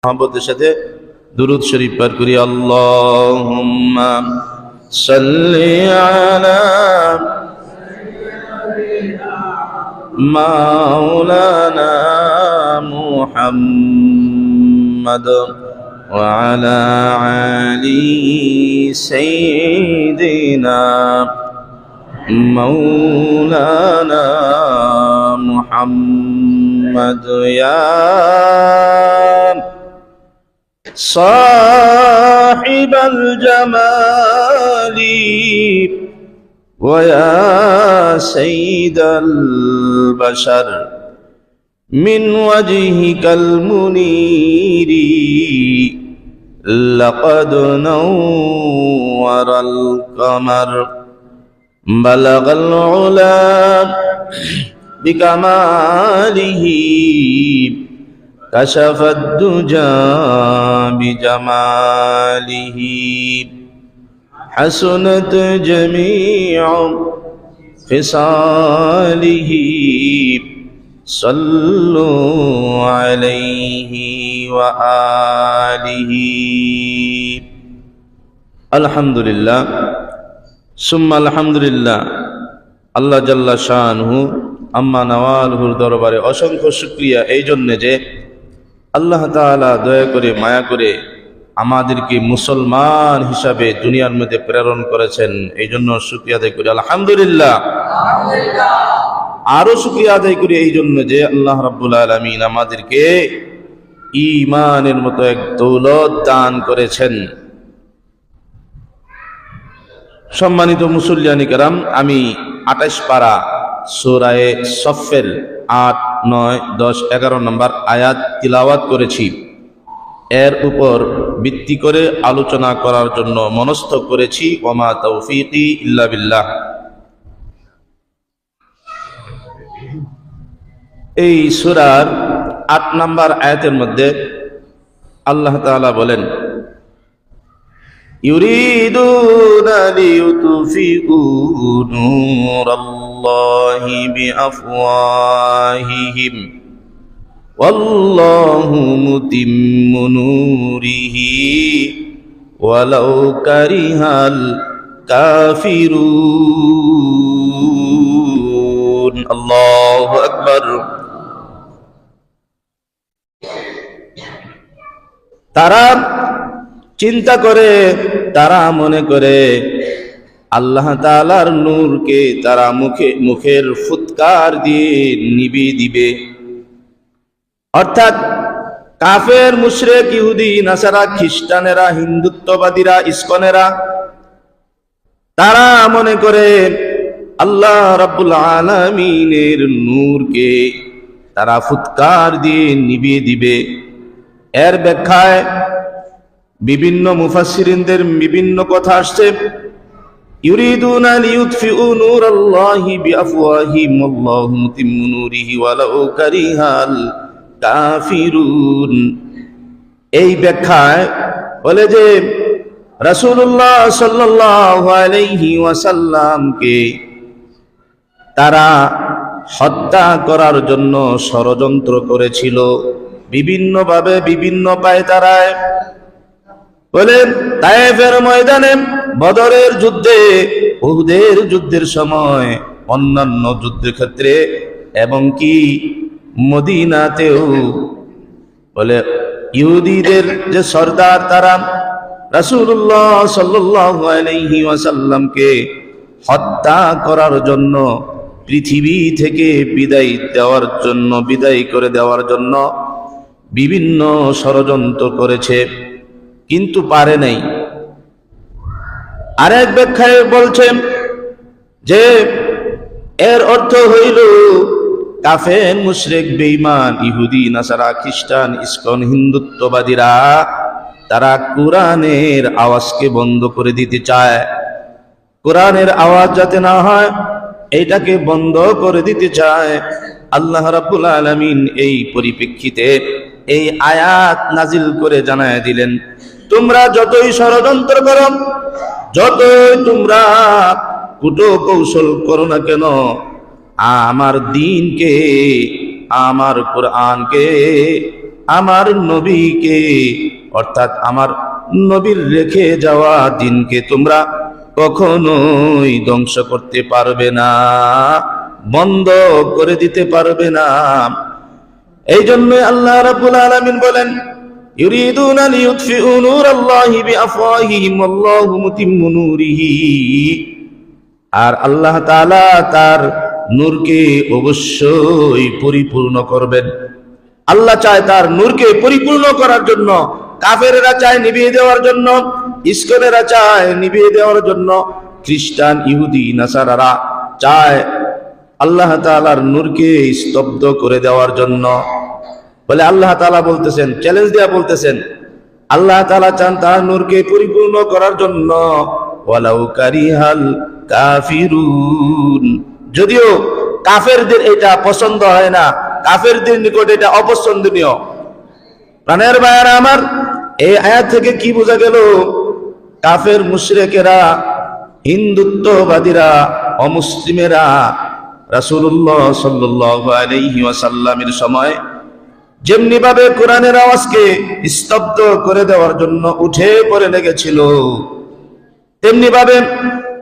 মহব্বতের সাথে দুরূদ শরীফ পাঠ করি। আল্লাহুম্মা সাল্লি আলা মাওলানা মুহাম্মাদ ওয়া আলা আলি সাইয়্যিদিনা মাওলানা মুহাম্মাদ ইয়া সাহিবাল জামালি ওয়া ইয়া সাইয়্যিদাল বাশার মিন ওয়াজহিকাল মুনীরি লাকাদ নাওয়ারাল কামার বালাগাল উলা বিকামালিহি কাশাফাদ দুজা বিজামালিহি হাসুনাত জামিউ ফিসালিহি সাল্লু আলাইহি ওয়া আলিহি। আলহামদুলিল্লাহ সুম্মা আলহামদুলিল্লাহ। আল্লাহ জাল্লা শানহু আম্মা নওয়ালহুর দরবারে অসংখ্য শুকরিয়া এই জন্য যে আল্লাহ তাআলা দয়া করে মায়া করে আমাদেরকে মুসলমান হিসাবে দুনিয়ার মধ্যে প্রেরণ করেছেন, এই জন্য শুকরিয়া আদায় করি আলহামদুলিল্লাহ। আরো শুকরিয়া আদায় করি এই জন্য যে আল্লাহ রাব্বুল আলামিন আমাদেরকে ঈমানের মতো এক দৌলত দান করেছেন। সম্মানিত মুসল্লিয়ানি কেরাম, আমি 28 পারা সূরা সফের 8, 9, 10, 11 নম্বর আয়াত তিলাওয়াত করেছি। এর উপর ভিত্তি করে আলোচনা করার জন্য মনস্থ করেছি। ওমা তৌফিকি ইল্লা বিল্লাহ। এই সূরার 8 নম্বর আয়াতের মধ্যে আল্লাহ তাআলা বলেন, ইউরিদুনা লিইউতফিউ নূরাল্লাহি বিআফওয়াহিহিম ওয়াল্লাহু মুতিম্মু নূরিহি ওয়ালাউ কারিহাল কাফিরুন। আল্লাহু আকবার। তারা চিন্তা করে, তারা মনে করে আল্লাহ তাআলার নূরকে তারা মুখের ফুৎকার দিয়ে নিভিয়ে দিবে। অর্থাৎ কাফের, মুশরিক, ইহুদি, নাসারা, খ্রিস্টানেরা, হিন্দুত্ববাদীরা, ইসকনেরা তারা মনে করে আল্লাহ রাব্বুল আলামিনের নূরকে তারা ফুৎকার দিয়ে নিভিয়ে দিবে। এর ব্যাখ্যায় বিভিন্ন মুফাসসিরিনদের বিভিন্ন কথা আসছে। ইউরিদুনা লিইউতফিউ নূরাল্লাহি বিআফওয়াহিহিম ওয়াল্লাহু মুতিম্মু নূরিহি ওয়ালাউ কারিহাল কাফিরুন। এই ব্যাখ্যায় বলে যে রাসূলুল্লাহ সাল্লাল্লাহু আলাইহি ওয়াসাল্লামকে তারা হত্যা করার জন্য ষড়যন্ত্র করেছিল বিভিন্নভাবে, বিভিন্ন পায়তারায়। বলে তায়েফের ময়দানে, বদরের যুদ্ধে, উহুদের যুদ্ধের সময়, অন্যান্য যুদ্ধের ক্ষেত্রে, এবং কি মদিনাতেও বলে ইহুদিদের যে সর্দার তারা রাসূলুল্লাহ সাল্লাল্লাহু আলাইহি ওয়াসাল্লামকে হত্যা করার জন্য, পৃথিবী থেকে বিদায় করে দেওয়ার জন্য বিভিন্ন ষড়যন্ত্র করেছে, কিন্তু পারে নাই। আরেক ব্যাখ্যায় বলছেন যে এর অর্থ হইল কাফের, মুশরিক, বেঈমান, ইহুদি, নাসারা, খ্রিস্টান, ইসকন, হিন্দুত্ববাদীরা তারা কোরআনের আওয়াজকে বন্ধ করে দিতে চায়। কোরআনের আওয়াজ যাতে না হয় এইটাকে বন্ধ করে দিতে চায়। আল্লাহ রাব্বুল আলামিন এই পরিপ্রেক্ষিতে এই আয়াত নাজিল করে জানায় দিলেন, তোমরা যতই ষড়যন্ত্র করো, যতই তোমরা কুটো কৌশল করো না কেন, আমার দ্বীনকে, আমার কোরআনকে আমার নবীকে অর্থাৎ আমার নবীর রেখে যাওয়া দিনকে তোমরা কখনোই ধ্বংস করতে পারবে না, বন্ধ করে দিতে পারবে না। এই জন্য আল্লাহ রাব্বুল আলামিন বলেন, ইউরিদুনা লিইউতফিউ নূরাল্লাহি বিআফওয়াহিহিম ওয়াল্লাহু মুতিম্মু নূরিহি। আর আল্লাহ তাআলা তার নূরকে অবশ্যই পরিপূর্ণ করবেন। আল্লাহ চায় তার নূরকে পরিপূর্ণ করার জন্য, কাফেরেরা চায় নিভিয়ে দেওয়ার জন্য, ইসকনেরা চায় নিভিয়ে দেওয়ার জন্য, খ্রিস্টান ইহুদি নাসারারা চায় আল্লাহ তাআলার নূরকে স্তব্ধ করে দেওয়ার জন্য। বলে আল্লাহ তাআলা বলতেছেন, চ্যালেঞ্জ দেয়া বলতেছেন, আল্লাহ তাআলা চান তার নূরকে পরিপূর্ণ করার জন্য, ওয়ালাউ কারিহাল কাফিরুন। যদিও কাফেরদের এটা পছন্দ হয় না, কাফেরদের নিকট এটা অপছন্দনীয়। প্রাণের ভাইয়েরা আমার, এই আয়াত থেকে কি বোঝা গেল? কাফের মুশরিকেরা, হিন্দুত্ববাদীরা, অমুসলিমেরা রাসূলুল্লাহ সাল্লাল্লাহু আলাইহি ওয়াসাল্লামের সময় যেমনি ভাবে কোরআনের আওয়াজকে স্তব্ধ করে দেওয়ার জন্য উঠে পড়ে লেগেছিল, তেমনি ভাবে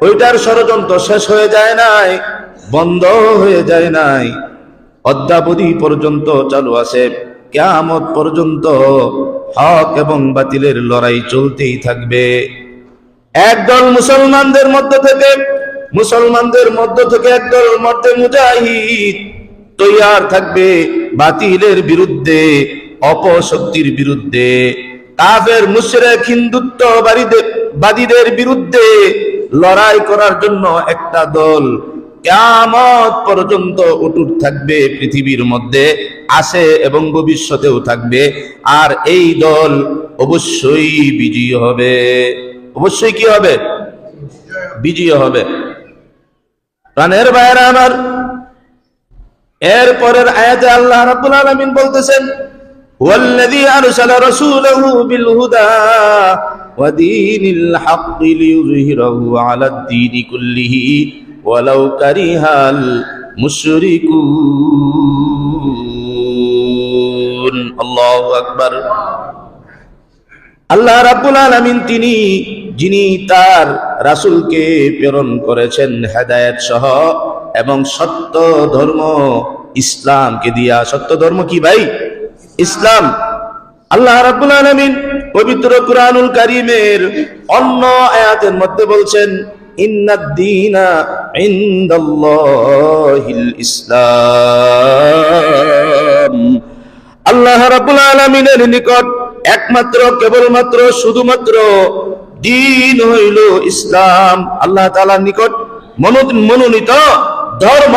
ওইটার ষড়যন্ত্র শেষ হয়ে যায় নাই, বন্ধ হয়ে যায় নাই, অদ্যাবধি পর্যন্ত চালু আছে। কিয়ামত পর্যন্ত হক এবং বাতিলের লড়াই চলতেই থাকবে। একদল মুসলমানদের মধ্য থেকে একদল মর্দে মুজাহিদ তৈয়ার থাকবে বাতিলের বিরুদ্ধে, অপশক্তির বিরুদ্ধে, কাফের মুশরিক হিন্দুত্ববাদীদের বিরুদ্ধে লড়াই করার জন্য একটা দল কিয়ামত পর্যন্ত অটুট থাকবে, পৃথিবীর মধ্যে আছে এবং ভবিষ্যতেও থাকবে। আর এই দল অবশ্যই বিজয়ী হবে। অবশ্যই কি হবে? বিজয়ী হবে। প্রাণের ভাইয়েরা আমার, এরপরের আয়াতে আল্লাহ রাব্বুল আলামিন বলতেছেন, ওয়াল্লাযী আরসালা রাসূলাহু বিল হুদা ওয়া দীনিল হাক্কি লিইয়ুযহিরাহু আলাদ দীনি কুল্লিহি ওয়ালাউ কারিহাল মুশরিকুন। আল্লাহু আকবার। আল্লাহ রাব্বুল আলামিন তিনি যিনি তার রাসূলকে প্রেরণ করেছেন হেদায়েত সহ এবং সত্য ধর্ম ইসলামকে দিয়া। সত্য ধর্ম কি ভাই? ইসলাম। আল্লাহ রাব্বুল আলামিন পবিত্র কুরআনুল কারীমের অন্য আয়াতের মধ্যে বলছেন, ইন্নাদ-দীনা ইনদাল্লাহিল ইসলাম। আল্লাহ রাব্বুল আলামিনের নিকট একমাত্র, কেবলমাত্র, শুধুমাত্র দ্বীন হইল ইসলাম। আল্লাহ তাআলার নিকট মনোনীত ধর্ম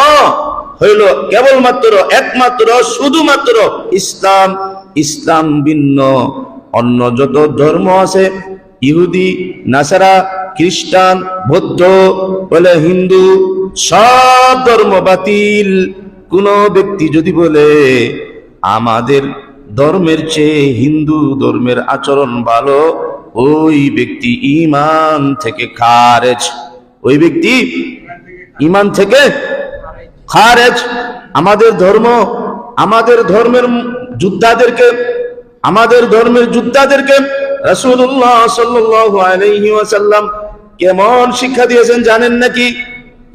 হইল কেবলমাত্র, একমাত্র, শুধুমাত্র ইসলাম। ইসলাম ভিন্ন অন্য যত ধর্ম আছে, ইহুদি, নাসারা, খ্রিস্টান, বৌদ্ধ, বলে হিন্দু, সব ধর্ম বাতিল। কোন ব্যক্তি যদি বলে আমাদের ধর্মের চেয়ে হিন্দু ধর্মের আচরণ ভালো, ওই ব্যক্তি ঈমান থেকে খারেজ। ওই ব্যক্তি ঈমান থেকে খারেজ। আমাদের ধর্মের যোদ্ধাদেরকে রাসূলুল্লাহ সাল্লাল্লাহু আলাইহি ওয়াসাল্লাম কেমন শিক্ষা দিয়েছেন জানেন নাকি?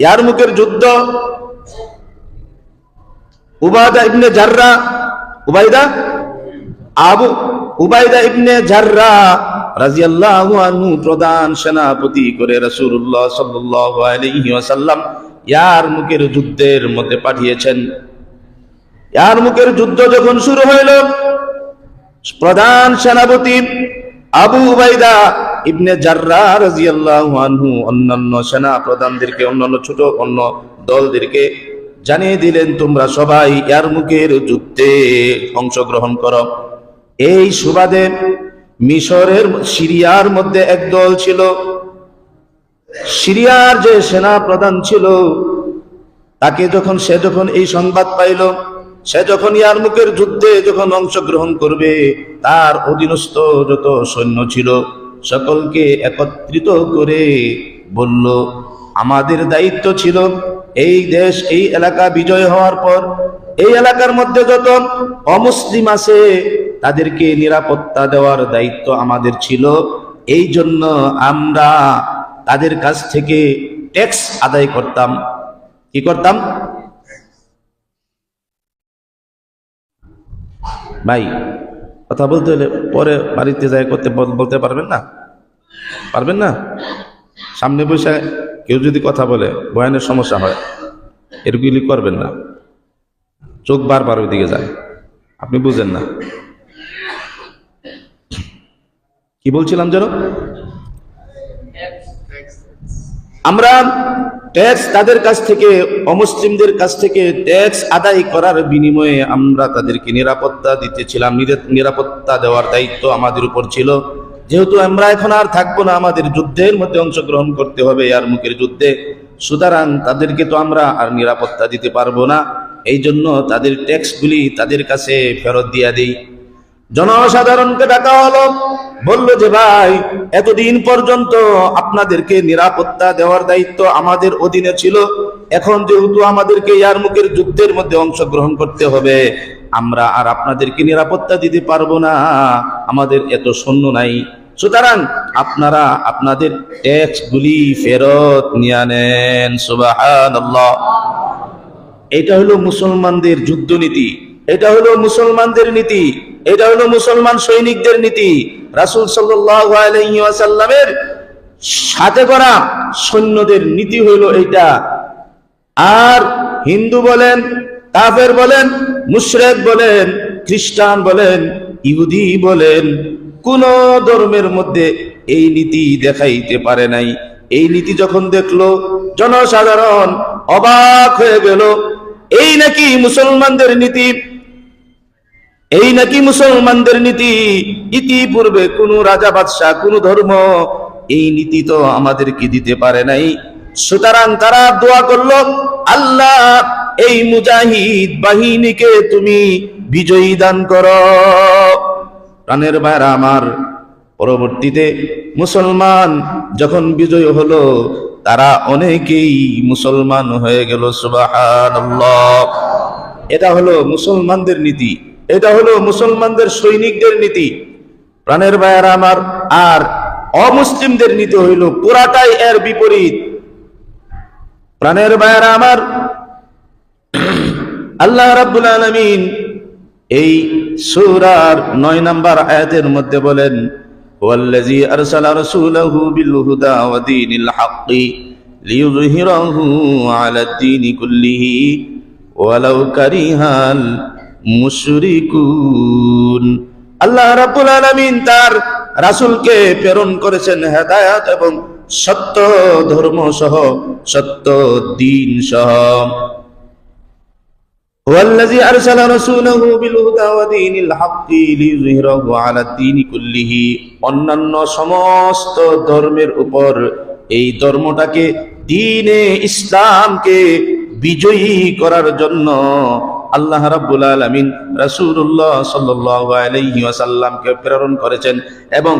ইয়ারমুকের যুদ্ধ, উবাইদা ইবনে জাররা রাদিয়াল্লাহু আনহু প্রধান সেনাপতি করে রাসূলুল্লাহ সাল্লাল্লাহু আলাইহি ওয়াসাল্লাম ইয়ারমুকের যুদ্ধের মধ্যে পাঠিয়েছেন। ইয়ারমুকের যুদ্ধ যখন শুরু হইল, প্রধান সেনাপতি আবু উবাইদা ইবনে জাররা রাদিয়াল্লাহু আনহু অন্যান্য সেনা প্রধানদেরকে, অন্যান্য ছোট অন্য দলদেরকে জানিয়ে দিলেন, তোমরা সবাই ইয়ারমুকের যুদ্ধে অংশগ্রহণ করো। এই সুবাদে মিশরের সিরিয়ার মধ্যে এক দল ছিল। সিরিয়ার যে সেনা প্রধান ছিল, সে যখন এই সংবাদ পাইল, সে যখন ইয়ারমুকের যুদ্ধে যখন অংশগ্রহণ করবে, তার অধীনস্থ যত সৈন্য ছিল সকলকে একত্রিত করে বলল, আমাদের দায়িত্ব ছিল এই দেশ, এই এলাকা বিজয় হওয়ার পর এই এলাকার মধ্যে যত অমুসলিম আছে তাদেরকে নিরাপত্তা দেওয়ার দায়িত্ব আমাদের ছিল। এই জন্য আমরা তাদের কাছ থেকে ট্যাক্স আদায় করতাম। কি করতাম ভাই? কথা বলতে হলে পরে বাড়িতে যায় করতে বলতে পারবেন না? পারবেন না? সামনে বসে কেউ যদি কথা বলে বয়ানের সমস্যা হয়, এরগুলি করবেন না। চোখ বারবার ওইদিকে যায়, আপনি বুঝেন না। কি বলছিলাম যেন? আমরা ট্যাক্স তাদের কাছ থেকে, অমুসলিমদের কাছ থেকে ট্যাক্স আদায় করার বিনিময়ে আমরা তাদেরকে নিরাপত্তা দিতেছিলাম। নিরাপত্তা দেওয়ার দায়িত্ব আমাদের উপর ছিল। যেহেতু আমরা এখন আর থাকবো না, আমাদের যুদ্ধের মধ্যে অংশগ্রহণ করতে হবে, ইয়ারমুকের যুদ্ধে, সুতরাং তাদেরকে তো আমরা আর নিরাপত্তা দিতে পারবো না। এই জন্য তাদের ট্যাক্সগুলি তাদের কাছে ফেরত দিয়ে দিই। জনসাধারণকে ডাকা হলো, বলল যে ভাই, এতদিন পর্যন্ত আপনাদেরকে নিরাপত্তা দেওয়ার দায়িত্ব আমাদের অধীনে ছিল, এখন যেহেতু আমাদেরকে ইয়ারমুকের যুদ্ধের মধ্যে অংশগ্রহণ করতে হবে, আমরা আর আপনাদেরকে নিরাপত্তা দিতে পারবো না, আমাদের এত সৈন্য নাই, সুতরাং আপনারা আপনাদের ট্যাক্সগুলি ফেরত নিয়ে নেন। সুবহানাল্লাহ। এটা হলো মুসলমানদের যুদ্ধনীতি, এটা হলো মুসলমানদের নীতি, এটা হলো মুসলমান সৈনিকদের নীতি। রাসূল সাল্লাল্লাহু আলাইহি ওয়াসাল্লামের সাথে করা সৈন্যদের নীতি হইল এইটা। আর হিন্দু বলেন, কাফের বলেন, মুশরিক বলেন, খ্রিস্টান বলেন, ইহুদি বলেন, কোন ধর্মের মধ্যে এই নীতি দেখাইতে পারে নাই। এই নীতি যখন দেখলো জনসাধারণ অবাক হয়ে গেল। এই নাকি মুসলমানদের নীতি, এই নাকি মুসলমানদের নীতি। ইতিপূর্বে কোন রাজা বাদশাহ, কোন ধর্ম এই নীতি তো আমাদেরকে দিতে পারে নাই। সুতরাং তারা দোয়া করলো, আল্লাহ এই মুজাহিদ বাহিনীকে তুমি বিজয়ী দান করো। প্রাণের ভাইরা আমার, পরবর্তীতে মুসলমান যখন বিজয় হলো, তারা অনেকেই মুসলমান হয়ে গেল। সুবহানাল্লাহ। এটা হলো মুসলমানদের নীতি, এটা হলো মুসলমানদের সৈনিকদের নীতি। প্রাণের ভাইরা আমার, আর অমুসলিমদের নীতি হইল পুরাটাই এর বিপরীত। প্রাণের ভাইরা আমার, আল্লাহ রাব্বুল আলামিন এই সূরার ৯ নম্বর আয়াতের মধ্যে বলেন, ওয়াল্লাযী আরসালা রাসূলাহু বিল হুদা ওয়া দীনিল হাক্কি লিইয়ুযহিরাহু আলাদ দীনি কুল্লিহি ওয়ালাউ কারিহাল মুশরিকুন। আল্লাহ রাব্বুল আলামিন তার রাসূলকে প্রেরণ করেছেন হেদায়েত এবং সত্য ধর্ম সহ, সত্য দ্বীন সহ। ওয়াল্লাযী আরসালা রাসূলাহু বিল হুদা ওয়া দীনিল হাক্কি লিইয়ুযহিরাহু আলাদ দীনি কুল্লিহি। অন্যান্য সমস্ত ধর্মের উপর এই ধর্মটাকে, দ্বীনে ইসলামকে বিজয়ী করার জন্য আল্লাহ রাব্বুল আলামিন রাসূলুল্লাহ সাল্লাল্লাহু আলাইহি ওয়াসাল্লামকে প্রেরণ করেছেন এবং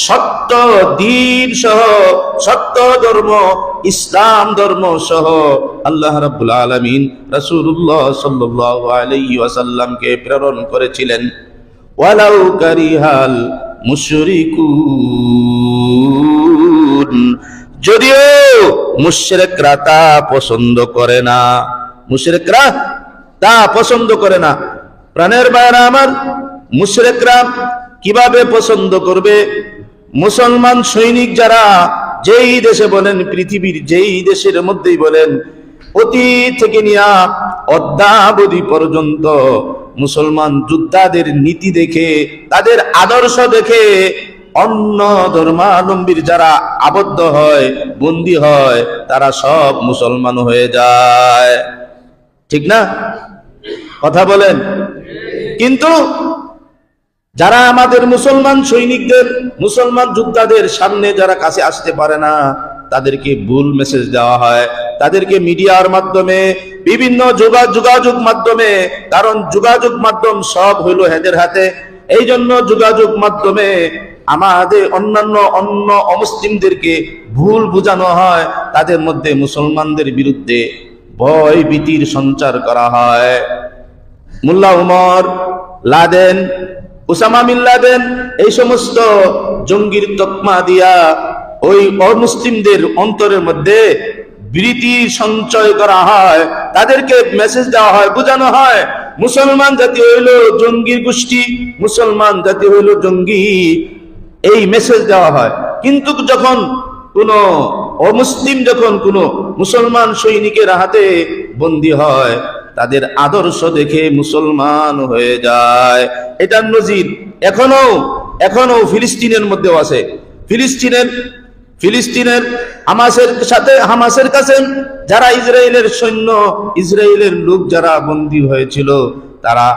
সত্য দ্বীন সহ, সত্য ধর্ম ইসলাম ধর্ম সহ আল্লাহ রাব্বুল আলামিন রাসূলুল্লাহ সাল্লাল্লাহু আলাইহি ওয়াসাল্লামকে প্রেরণ করেছিলেন। ওয়ালাউ কারিহাল মুশরিকুন, যদিও মুশরিকরা তা পছন্দ করে না, মুশরিকরা তা পছন্দ করে না। প্রাণের ভাইরা আমার, মুশরিকরা কিভাবে পছন্দ করবে? মুসলমান সৈনিক যারা যেই দেশে বলেন, পৃথিবীর যেই দেশের মধ্যেই বলেন, অতীত থেকে নিয়ে অদ্যাবধি পর্যন্ত মুসলমান যোদ্ধাদের নীতি দেখে, তাদের আদর্শ দেখে অন্য ধর্মাবলম্বীর যারা আবদ্ধ হয়, বন্দী হয়, তারা সব মুসলমান হয়ে যায়। ঠিক না? কথা বলেন। কিন্তু যারা আমাদের মুসলমান সৈনিকদের, মুসলমান যোদ্ধাদের সামনে যারা কাছে আসতে পারে না, তাদেরকে ভুল মেসেজ দেওয়া হয়, তাদেরকে মিডিয়ার মাধ্যমে, বিভিন্ন যোগাযোগ মাধ্যমে, কারণ যোগাযোগ মাধ্যম সব হইল এদের হাতে। এই জন্য যোগাযোগ মাধ্যমে আমাদের অন্য অমুসলিমদেরকে ভুল বোঝানো হয়, তাদের মধ্যে মুসলমানদের বিরুদ্ধে ভয় ভীতির সঞ্চার করা হয়। Mullah Omar, Laden, Osama bin Laden, এই সমস্ত জঙ্গির তকমা দিয়া ওই অমুসলিমদের অন্তরের মধ্যে ভীতি সঞ্চয় করা হয়, তাদেরকে মেসেজ দেওয়া হয়, বোঝানো হয় মুসলমান জাতি হইল জঙ্গির গোষ্ঠী, মুসলমান জাতি হইল জঙ্গি, এই মেসেজ দেওয়া হয়। কিন্তু যখন কোন অমুসলিম যখন কোন মুসলমান সৈনিকের হাতে বন্দী হয়, তাদের আদর্শ দেখে মুসলমান হয়ে যায়। এটার নজির এখনো ফিলিস্তিনের মধ্যেও আছে। ফিলিস্তিনের হামাসের কাছে যারা ইসরায়েলের সৈন্য, ইসরায়েলের লোক যারা বন্দী হয়েছিল, তারা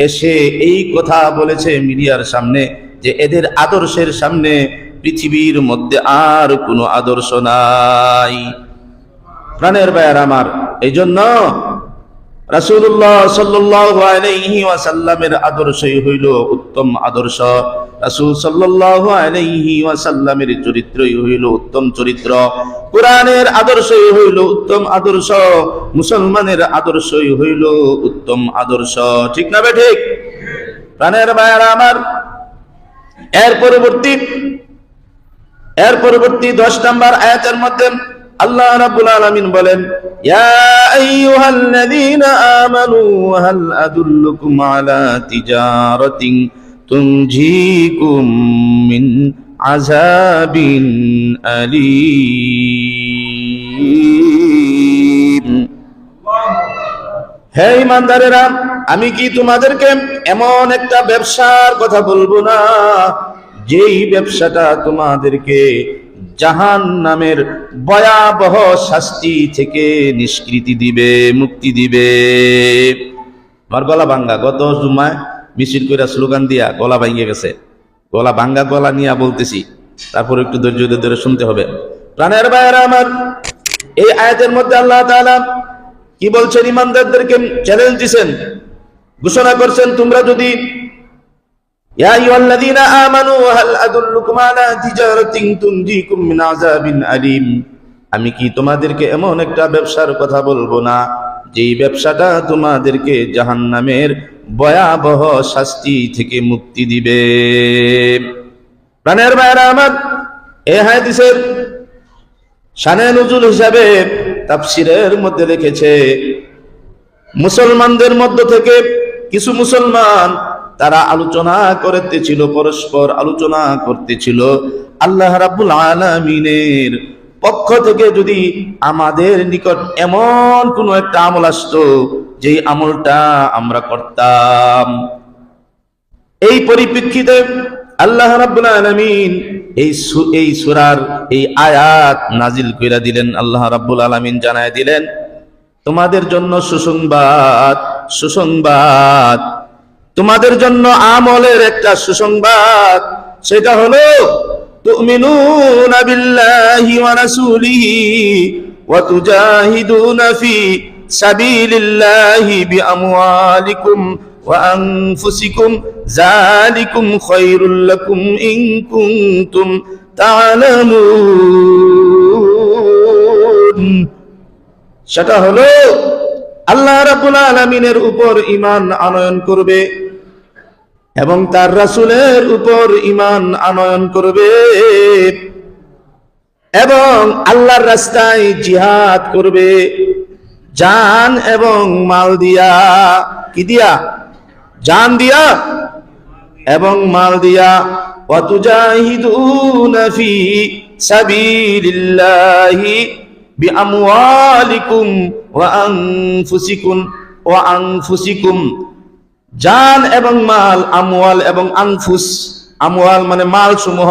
এসে এই কথা বলেছে মিডিয়ার সামনে যে এদের আদর্শের সামনে পৃথিবীর মধ্যে আর কোনো আদর্শ নাই। প্রাণের ভাইয়ার আমার, এই জন্য রাসূলুল্লাহ সাল্লাল্লাহু আলাইহি ওয়াসাল্লামের আদর্শই হইল উত্তম আদর্শ। রাসূল সাল্লাল্লাহু আলাইহি ওয়াসাল্লামের চরিত্রই হইল উত্তম চরিত্র। কোরআনের আদর্শই হইল উত্তম আদর্শ। মুসলমানের আদর্শই হইল উত্তম আদর্শ। ঠিক না বে ঠিক? প্রাণের ভাইয়ারা আমার, এর পরবর্তী 10 নম্বর আয়াতের মধ্যে আল্লাহ রাব্বুল আলামিন বলেন, ইয়া আইয়ুহাল্লাযীনা আমানু হাল আদুল্লুকুম আলা তিজারাতিন তুনজিকুম মিন আযাবিন আলীম। হে ঈমানদারেরা, আমি কি তোমাদেরকে এমন একটা ব্যবসার কথা বলবো না যেই ব্যবসাটা তোমাদেরকে জাহান্নামের ভয়াবহ শাস্তি থেকে নিষ্কৃতি দিবে, মুক্তি দিবে। আমার গলা ভাঙ্গা, গত জুমায় মিছিল কইরা স্লোগান দিয়া গলা ভাঙ্গে গেছে। গলা ভাঙ্গা গলা নিয়ে বলতেছি, তারপর একটু ধৈর্য ধরে শুনতে হবে। প্রাণের ভাইয়েরা আমার, এই আয়াতের মধ্যে আল্লাহ তাআলা কি বলছেন? ঈমানদারদেরকে চ্যালেঞ্জ দিবেন, ঘোষণা করছেন, তোমরা যদি ইয়া আইয়ুহাল্লাযীনা আমানু হাল আদুল্লুকুম আলা তিজারাতিন তুনজিকুম মিন আযাবিন আলীম, আমি কি তোমাদেরকে এমন একটা ব্যবসার কথা বলবো না যেই ব্যবসাটা তোমাদেরকে জাহান্নামের ভয়াবহ শাস্তি থেকে মুক্তি দিবে। প্রাণের ভাইয়েরা আমার, এই হাদিসের শানে নুজুল হিসাবে তাফসীরের মধ্যে লিখেছে, মুসলমানদের মধ্য থেকে কিছু মুসলমান তারা পরস্পর আলোচনা করতেছিল, আল্লাহ রাব্বুল আলামিনের পক্ষ থেকে যদি আমাদের নিকট এমন কোন একটা আমল আসতো যেই আমলটা আমরা করতাম। এই পরিপ্রেক্ষিতে আল্লাহ রাব্বুল আলামিন এই সূরার এই আয়াত নাজিল কইরা দিলেন। আল্লাহ রাব্বুল আলামিন জানায় দিলেন, তোমাদের জন্য সুসংবাদ, তোমাদের জন্য আমলের একটা সুসংবাদ, সেটা হলো তুমিনুনা বিল্লাহি ওয়া রাসূলিহি ওয়া তুজাহিদুনা ফি সাবিলিল্লাহি বিআমওয়ালিকুম ওয়া আনফুসিকুম যালিকুম খায়রুল লাকুম ইন কুনতুম তা'লামুন। সেটা হলো আল্লাহ রাব্বুল আলামিনের উপর ঈমান আনয়ন করবে এবং তার রাসূলের উপর ঈমান আনয়ন করবে এবং আল্লাহর রাস্তায় জিহাদ করবে, জান এবং মাল দিয়া। কি দিয়া? জান দিয়া এবং মাল দিয়া। ওয়া তুজাহিদুনা ফি সাবিলিল্লাহি বিআমওয়ালিকুম ওয়া আনফুসিকুম। জান এবং মাল, আমওয়াল এবং আনফুস। আমওয়াল মানে মাল সমূহ,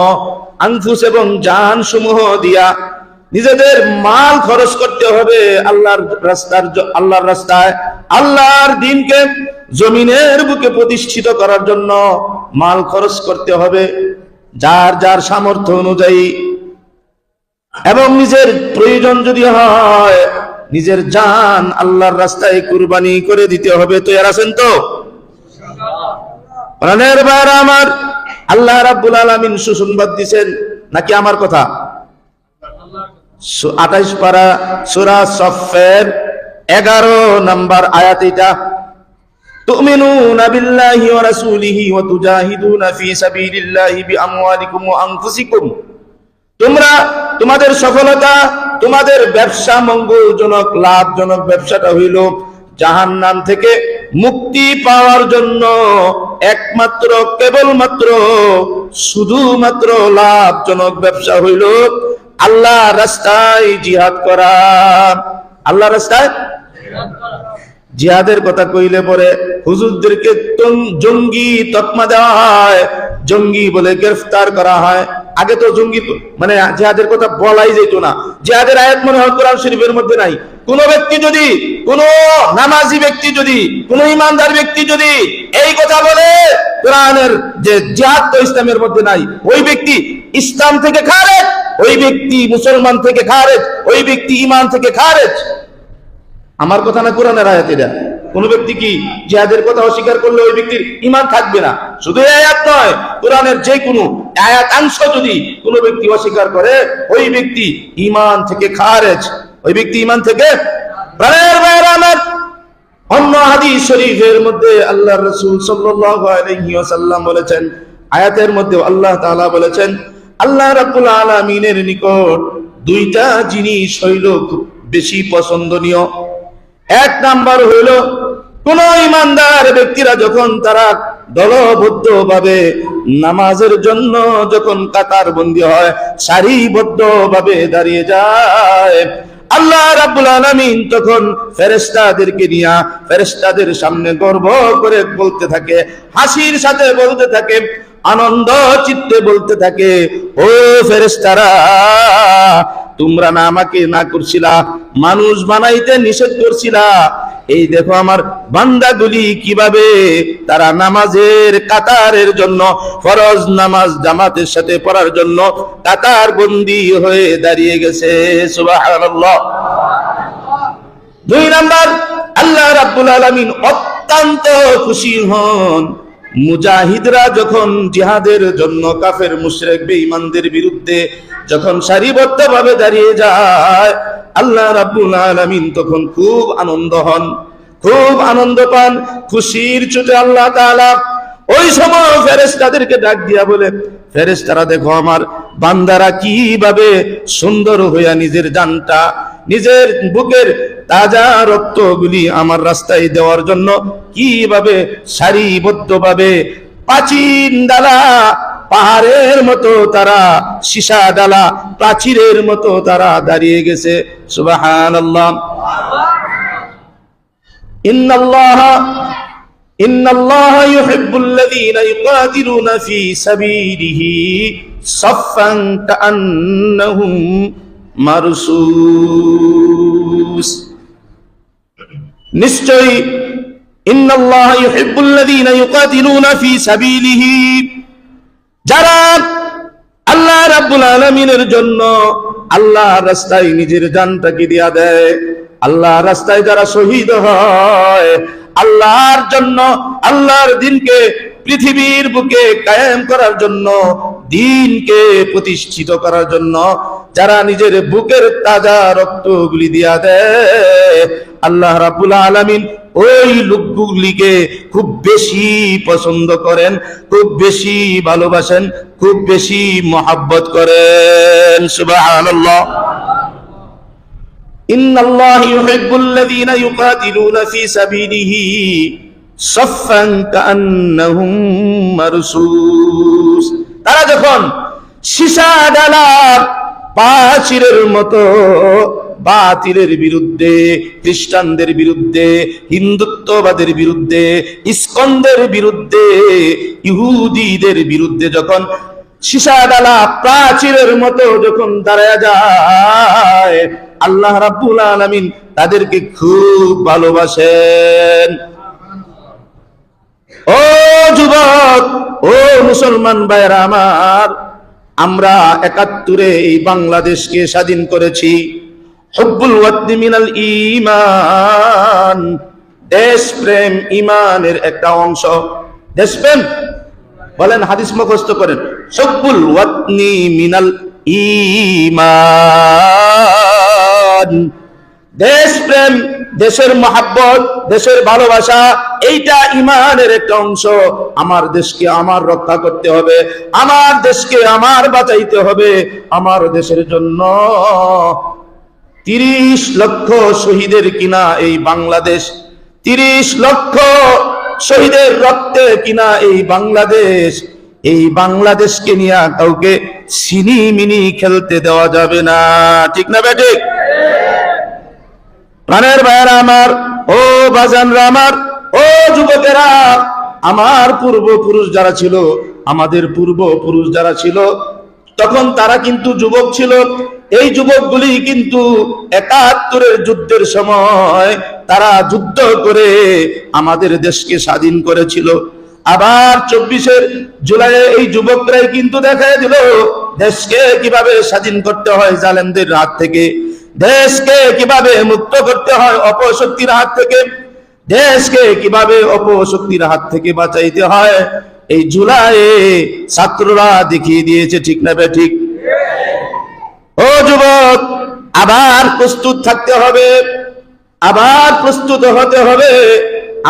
আনফুস এবং জান সমূহ দিয়া নিজেদের মাল খরচ করতে হবে আল্লাহর রাস্তায়, আল্লাহর দ্বীনকে জমিনের বুকে প্রতিষ্ঠিত করার জন্য মাল খরচ করতে হবে যার যার সামর্থ্য অনুযায়ী, এবং নিজের প্রয়োজন যদি হয় নিজের জান আল্লাহর রাস্তায় কুরবানি করে দিতে হবে। তৈরি আছেন তো? প্রাণের ভাইরা আমার, আল্লাহ রাব্বুল আলামিন সুসংবাদ দিবেন নাকি আমার কথা? 28 পারা সূরা সফের 11 নম্বর আয়াত। এটা তুমিনুনা বিল্লাহি ওয়া রাসূলিহি ওয়া তুজাহিদুনা ফি সাবিলিল্লাহি বিআমওয়ালিকুম ওয়া আনফুসিকুম। তোমরা তোমাদের সফলতা, তোমাদের ব্যবসা মঙ্গলজনক লাভজনক ব্যবসাটা হইল জাহান্নাম থেকে মুক্তি পাওয়ার জন্য একমাত্র কেবলমাত্র শুধুমাত্র লাভজনক ব্যবসা হইল আল্লাহ রাস্তায় জিহাদ করা। আল্লাহ রাস্তায় জিহাদের কথা কইলে পরে হুজুরদেরকে জঙ্গি তকমা দেওয়া হয়, জঙ্গি বলে গ্রেফতার করা হয়। আগে তো জঙ্গি মানে জিহাদের কথা বলাই যেত না। জিহাদের আয়াত মনে হয় কোরআন শরীফের মধ্যে নাই। কোন ব্যক্তি যদি, কোন নামাজি ব্যক্তি যদি, কোন ইমানদার ব্যক্তি যদি এই কথা বলে কোরআনের যে জিহাদ তো ইসলামের মধ্যে নাই, ওই ব্যক্তি ইসলাম থেকে খারেজ, ওই ব্যক্তি মুসলমান থেকে খারেজ, ওই ব্যক্তি ঈমান থেকে খারেজ। আমার কথা না, কোরআনের আয়াত এটা। কোন ব্যক্তি কি জিহাদের কথা অস্বীকার করলে ওই ব্যক্তির ঈমান থাকবে না। শুধু এই আয়াত নয়, কোরআনের যে কোনো আয়াত অংশ যদি কোন ব্যক্তি অস্বীকার করে ওই ব্যক্তি ঈমান থেকে খারেজ, ওই ব্যক্তি ঈমান থেকে। প্রাণের ভাইরা আমার, অন্য হাদিস শরীফের মধ্যে আল্লাহর রাসূল সাল্লাল্লাহু আলাইহি ওয়াসাল্লাম বলেছেন, আয়াতের মধ্যে আল্লাহ তাআলা বলেছেন, আল্লাহ রাব্বুল আলামিনের নিকট দুইটা জিনিস হইল খুব বেশি পছন্দনীয়। এক নাম্বার হইল কোন ইমানদার ব্যক্তিরা যখন তারা দলবদ্ধ ভাবে নামাজের জন্য যখন কাতারবন্দী হয়, সারিবদ্ধ ভাবে দাঁড়িয়ে যায়, আল্লাহ রাব্বুল আলামিন তখন ফেরেশতাদেরকে নিয়ে ফেরেশতাদের সামনে গর্ব করে বলতে থাকে, হাসির সাথে বলতে থাকে, আনন্দ চিত্তে বলতে থাকে, ও ফেরেশতারা, তোমরা না আমাকে না করছিলা, মানুষ বানাইতে নিষেধ করছিলা, এই দেখো আমার বান্দাগুলি কিভাবে তারা নামাজের কাতারের জন্য, ফরজ নামাজ জামাতের সাথে পড়ার জন্য কাতার বন্দী হয়ে দাঁড়িয়ে গেছে। সুবহানাল্লাহ। দুই নাম্বার, আল্লাহ রাব্বুল আলামিন অত্যন্ত খুশি হন মুজাহিদরা যখন জিহাদের জন্য কাফের মুশরিক বেঈমানদের বিরুদ্ধে যখন সারিবদ্ধভাবে দাঁড়িয়ে যায়, আল্লাহ রাব্বুল আলামিন তখন খুব আনন্দ হন, খুব আনন্দ পান, খুশির চোটে আল্লাহ তাআলা ওই সময় ফেরেশতাদেরকে ডাক দিয়া বলে, ফেরেশতারা দেখো আমার বান্দারা কিভাবে সুন্দর হইয়া নিজের জানটা, নিজের বুকের তাজা রক্তগুলি আমার রাস্তায় দেওয়ার জন্য কিভাবে সারিবদ্ধভাবে প্রাচীন ডালা পাহাড়ের মতো তারা, সীসা ডালা প্রাচীরের মতো তারা দাঁড়িয়ে গেছে। সুবহানাল্লাহ। ইন্নাল্লাহা ইউহিব্বুল্লাযীনা ইউকাতিলুনা ফী সাবীলিহি সাফফান কাআন্নাহুম মারসুস। নিশ্চয়ই ইন্নাল্লাহা ইউহিব্বুল্লাযীনা ইউকাতিলুনা ফী সাবীলিহি, যারা আল্লাহ রাব্বুল আলামিনের জন্য আল্লাহর রাস্তায় নিজের জানটাকে দিয়া দেয়, আল্লাহর রাস্তায় যারা শহীদ হয়, আল্লাহর জন্য আল্লাহর দ্বীনকে পৃথিবীর বুকে কায়েম করার জন্য, দ্বীনকে প্রতিষ্ঠিত করার জন্য যারা নিজের বুকের তাজা রক্তগুলি দিয়া দেয়, আল্লাহ রাব্বুল আলামিন ওই লোকগুলিকে খুব বেশি পছন্দ করেন, খুব বেশি ভালোবাসেন, খুব বেশি মহব্বত করেন। সুবহানাল্লাহ। ইন্নাল্লাহা ইউহিব্বুল্লাযীনা ইউকাতিলুনা ফী সাবীলিহি সাফফান কাআন্নাহুম মারসুস। তারা যখন সীসা ডালা প্রাচীরের মতো বাতিলের বিরুদ্ধে, খ্রিস্টানদের বিরুদ্ধে, হিন্দুত্ববাদের বিরুদ্ধে, ইস্কনদের বিরুদ্ধে, ইহুদিদের বিরুদ্ধে যখন সীসা ডালা প্রাচীরের মতো যখন দাঁড়ায় যায়, আল্লাহ রাব্বুল আলামিন তাদেরকে খুব ভালোবাসেন। ও যুবক, ও মুসলমান ভাইরা আমার, আমরা ৭১ এই বাংলাদেশকে স্বাধীন করেছি। হুব্বুল ওয়াতনি মিনাল ঈমান, দেশপ্রেম ঈমানের একটা অংশ। দেশপ্রেম বলেন, হাদিস মুখস্থ করেন, হুব্বুল ওয়াতনি মিনাল ঈমান, দেশপ্রেম, দেশের মহাব্বত, দেশের ভালোবাসা, এইটা ঈমানের একটা অংশ। আমার দেশকে আমার রক্ষা করতে হবে, আমার দেশকে আমার বাঁচাইতে হবে। আমার দেশের জন্য 30 লক্ষ শহীদের কিনা এই বাংলাদেশ, 30 লক্ষ শহীদের রক্তে কিনা এই বাংলাদেশ। এই বাংলাদেশকে নিয়ে কাউকে সিনি মিনি খেলতে দেওয়া যাবে না, ঠিক না বেঠিক? প্রাণের ভাইয়েরা আমার, ও বাজানরা আমার, ও যুবকেরা, আমার পূর্বপুরুষ যারা ছিল, আমাদের পূর্বপুরুষ যারা ছিল, তখন তারা কিন্তু যুবক ছিল। এই যুবকগুলি কিন্তু ৭১-এর যুদ্ধের সময় তারা যুদ্ধ করে আমাদের দেশকে স্বাধীন করেছিল। আবার ২৪ জুলাইয়ে এই যুবকরাই কিন্তু দেখায় দিল দেশকে কিভাবে স্বাধীন করতে হয় জালেমদের হাত থেকে, দেশকে কিভাবে মুক্ত করতে হয় অপশক্তির হাত থেকে, দেশকে কিভাবে অপশক্তির হাত থেকে বাঁচাইতে হয়। এই জুলাইয়ে ছাত্ররা দেখিয়ে দিয়েছে, ঠিক না ঠিক? ও যুবক, আবার প্রস্তুত থাকতে হবে, আবার প্রস্তুত হতে হবে।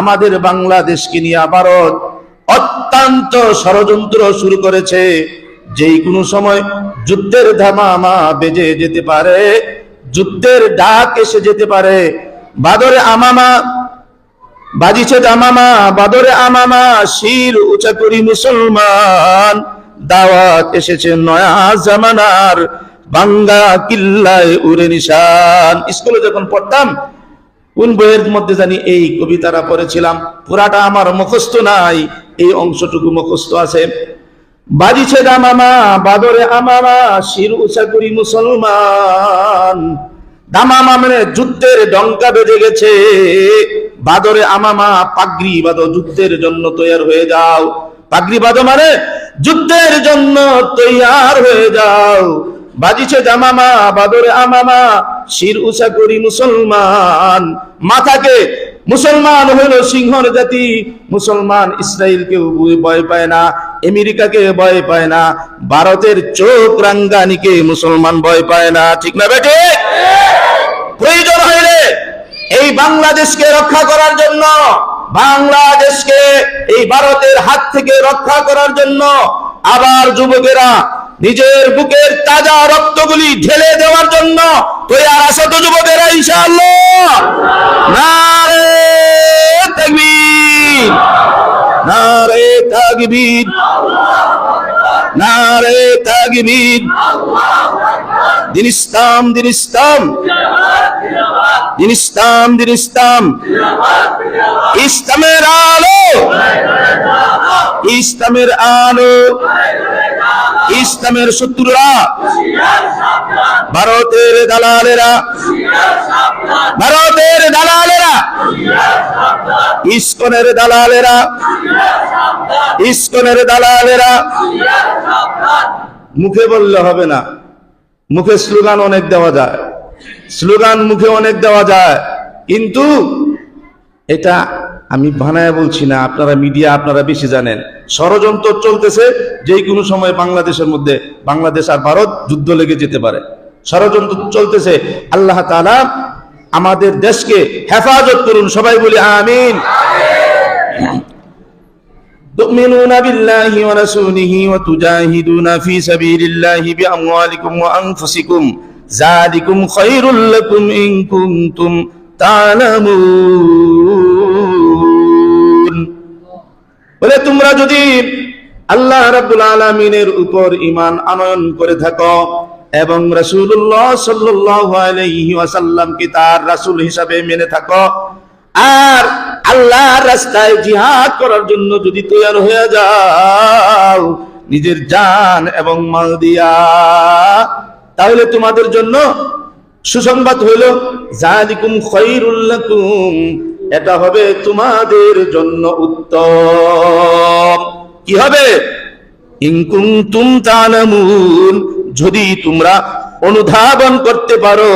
আমাদের বাংলাদেশকে নিয়ে ভারত অত্যন্ত ষড়যন্ত্র শুরু করেছে। যেই কোনো সময় যুদ্ধের ধামামা বেজে যেতে পারে, যুদ্ধের ডাক এসে যেতে পারে। বাদরে আমামা বাজিছে দামামা, বাদরে আমামা, শির উঁচা করি মুসলমান। দাওয়াত এসেছে নয়া জামানার, বাঙ্গা কিল্লায় উড়ে নিশান। স্কুলে যখন পড়তাম, কোন বইয়ের মধ্যে জানি এই কবিতাটা পড়েছিলাম, পুরাটা আমার মুখস্থ নাই, এই অংশটুকু মুখস্থ আছে। বাজিছে দামামা, বাদরে আমামা, শির উঁচা করি মুসলমান। দামামা মানে যুদ্ধের ডঙ্কা বেজে গেছে, বাদরে আমামা পাগড়ি বাঁধো, যুদ্ধের জন্য তৈয়ার হয়ে যাও। পাগড়ি বাঁধো মানে যুদ্ধের জন্য তৈয়ার হয়ে যাও। বাজিছে দামামা, বাদরে আমামা, শির উঁচা করি মুসলমান। মাথাকে, মুসলমান হলো সিংহর জাতি, মুসলমান ইসরায়েলকেও ভয় পায় না, আমেরিকাকে ভয় পায় না, ভারতের চোখ রাঙ্গানিকে মুসলমান ভয় পায় না, ঠিক না বেটে? প্রয়োজন হইলে এই বাংলাদেশকে রক্ষা করার জন্য, বাংলাদেশকে এই ভারতের হাত থেকে রক্ষা করার জন্য আবার যুবকেরা নিজের বুকের তাজা রক্তগুলি ঢেলে দেওয়ার জন্য তৈয়ার আছে তো যুবকেরা ইনশাআল্লাহ? নারে তাকবীর, নারে তাকবীর, নারে তাকবীর। দিন ইসলাম, দিন ইসলাম, দিন ইসলাম, দিন ইসলাম। ইসলামের আলো, ইসলামের আলো, ইসলামের শত্রুরা, ভারতের দালালেরা, ভারতের দালালেরা, ইসকনের দালালেরা, ইসকনের দালালেরা। মুখে বললে হবে না, মুখে স্লোগান অনেক দেওয়া যায়, স্লোগান মুখে অনেক দেওয়া যায়, কিন্তু এটা আমি বানায় বলছি না, আপনারা মিডিয়া আপনারা বেশি জানেন। ষড়যন্ত্র চলতেছে, যেই কোনো সময় বাংলাদেশের মধ্যে, বাংলাদেশ আর ভারত যুদ্ধ লেগে যেতে পারে, ষড়যন্ত্র চলতেছে। আল্লাহ তাআলা আমাদের দেশকে হেফাজত করুন, সবাই বলি আমিন। তুমিনুনা বিল্লাহি ওয়া রাসূলিহি ওয়া তুজাহিদুনা ফি সাবিলিল্লাহি বিআমওয়ালিকুম ওয়া আনফুসিকুম যালিকুম খায়রুল লাকুম ইন কুনতুম তা'লামুন। বলে তোমরা যদি আল্লাহ রাব্বুল আলামিনের উপর ঈমান আনয়ন করে থাকো এবং রাসূলুল্লাহ সাল্লাল্লাহু আলাইহি ওয়াসাল্লামকে তার রাসূল হিসাবে মেনে থাকো, আর আল্লাহর রাস্তায় জিহাদ করার জন্য যদি তৈয়ার হয়ে যাও নিজের জান এবং মাল দিয়া, তাহলে তোমাদের জন্য সুসংবাদ হইল যালিকুম খায়রুল লাকুম, এটা হবে তোমাদের জন্য উত্তম। কি হবে? ইন কুনতুম তা'লামুন, যদি তোমরা অনুধাবন করতে পারো,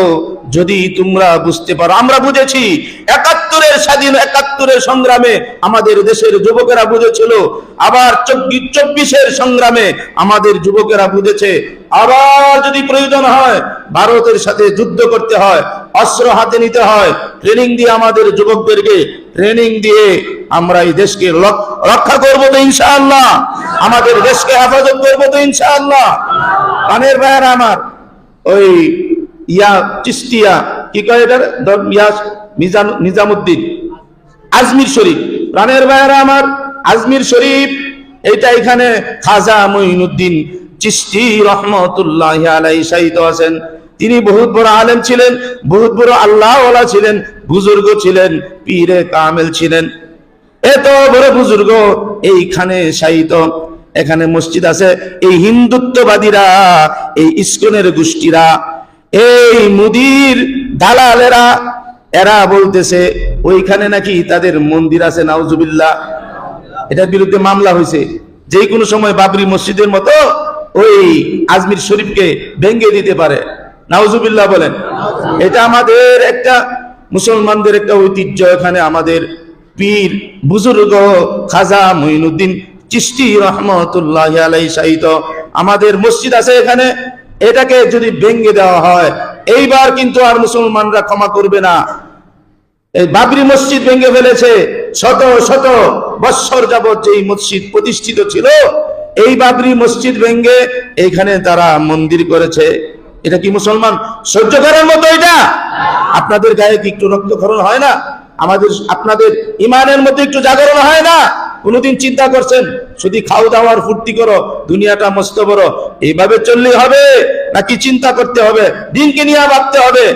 যদি তোমরা বুঝতে পারো। আমরা বুঝেছি ৭১-এর স্বাধীন, ৭১-এর সংগ্রামে আমাদের দেশের যুবকেরা বুঝেছিল, আবার ২৪-এর সংগ্রামে আমাদের যুবকেরা বুঝেছে। আবার যদি প্রয়োজন হয় ভারতের সাথে যুদ্ধ করতে হয়, অস্ত্র হাতে নিতে হয়, ট্রেনিং দিয়ে আমাদের যুবকদেরকে ট্রেনিং দিয়ে আমরা এই দেশকে রক্ষা করবো তো ইনশাআল্লাহ, আমাদের দেশকে হেফাজত করবো তো ইনশাআল্লাহ। কানের ভাইয়ারা আমার, ওই চিস্তিয়া কি কয় এটার নিজামুদ্দিন আজমির শরীফ, প্রাণের ভাইয়ারা আমার, আজমির শরীফ এটা এখানে খাজা মঈনুদ্দিন চিশতি রহমতুল্লাহ আলাইহি শায়িত আছেন। তিনি বহুত বড় আলেম ছিলেন, বহুত বড় আল্লাহওয়ালা ছিলেন, বুজুর্গ ছিলেন, পীরে কামেল ছিলেন। এত বড় বুজুর্গ এইখানে শায়িত। এখানে মসজিদ আছে। এই হিন্দুত্ববাদীরা, এই ইসকনের গোষ্ঠীরা, এই মুদির দালালেরা, এরা বলতেছে ওইখানে নাকি তাদের মন্দির আছে, নাউজুবিল্লাহ। এটার বিরুদ্ধে মামলা হয়েছে। যে কোনো সময় বাবরি মসজিদের মতো ওই আজমির শরীফকে ভেঙে দিতে পারে, নাউজুবিল্লাহ বলেন। এটা আমাদের একটা মুসলমানদের একটা ঐতিহ্য। এখানে আমাদের পীর বুজুর্গ খাজা মঈনুদ্দিন চিশতি রহমতুল্লাহ আলাইহি শায়িত আমাদের মসজিদ আছে এখানে। এটাকে যদি ভেঙে দেওয়া হয়, এইবার কিন্তু আর মুসলমানরা ক্ষমা করবে না। এই বাবরি মসজিদ ভেঙে ফেলেছে, শত শত বৎসর যাবত যেই মসজিদ প্রতিষ্ঠিত ছিল, এই বাবরি মসজিদ ভেঙে এইখানে তারা মন্দির করেছে। এটা কি মুসলমান সহ্য করার মতো? এটা আপনাদের গায়ে কি একটু রক্তক্ষরণ হয় না? আপনাদের ইমানের মধ্যে একটু জাগরণ হয় না? কোনদিন চিন্তা করছেন শুধু খাও দাওয়ার ফুর্তি করো, দুনিয়াটা মস্ত বড়, এইভাবে চললে হবে নাকি চিন্তা করতে হবে, দিনকে নিয়ে ভাবতে হবে?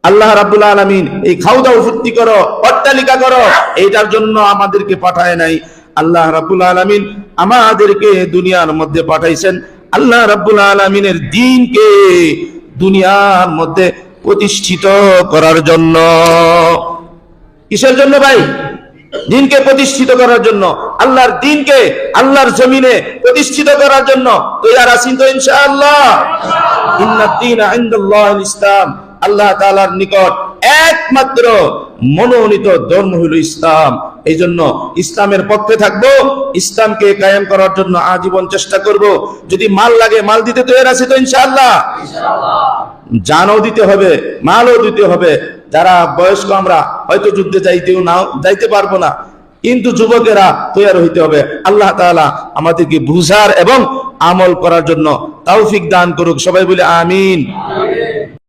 আল্লাহ রাব্বুল আলামিন এই খাও দাও ফুর্তি করো, অট্টালিকা করো, এইটার জন্য আমাদেরকে পাঠায় নাই। আল্লাহ রাব্বুল আলামিন আমাদেরকে দুনিয়ার মধ্যে পাঠাইছেন আল্লাহ রাব্বুল আলামিনের দ্বীনকে দুনিয়ার মধ্যে প্রতিষ্ঠিত করার জন্য। কিসের জন্য ভাই? দ্বীনকে প্রতিষ্ঠিত করার জন্য, আল্লাহর দ্বীনকে আল্লাহর জমিনে প্রতিষ্ঠিত করার জন্য তৈয়ার আছেন তো ইনশাআল্লাহ? ইন্নাদ দীনা ইনদাল্লাহিল ইসলাম, আল্লাহ তাআলার নিকট একমাত্র মনোনীত ধর্ম হলো ইসলাম। এই জন্য ইসলামের পক্ষে থাকবো, ইসলামকে কায়েম করার জন্য আজীবন চেষ্টা করব। যদি মাল লাগে মাল দিতে তৈরি আছি তো ইনশাআল্লাহ? জানও দিতে হবে, মালও দিতে হবে। যারা বয়স্ক আমরা হয়তো যুদ্ধে যাইতে পারবো না, কিন্তু যুবকেরা তৈরি হইতে হবে। আল্লাহ তাআলা আমাদেরকে বুঝার এবং আমল করার জন্য তৌফিক দান করুক। সবাই বলে আমিন।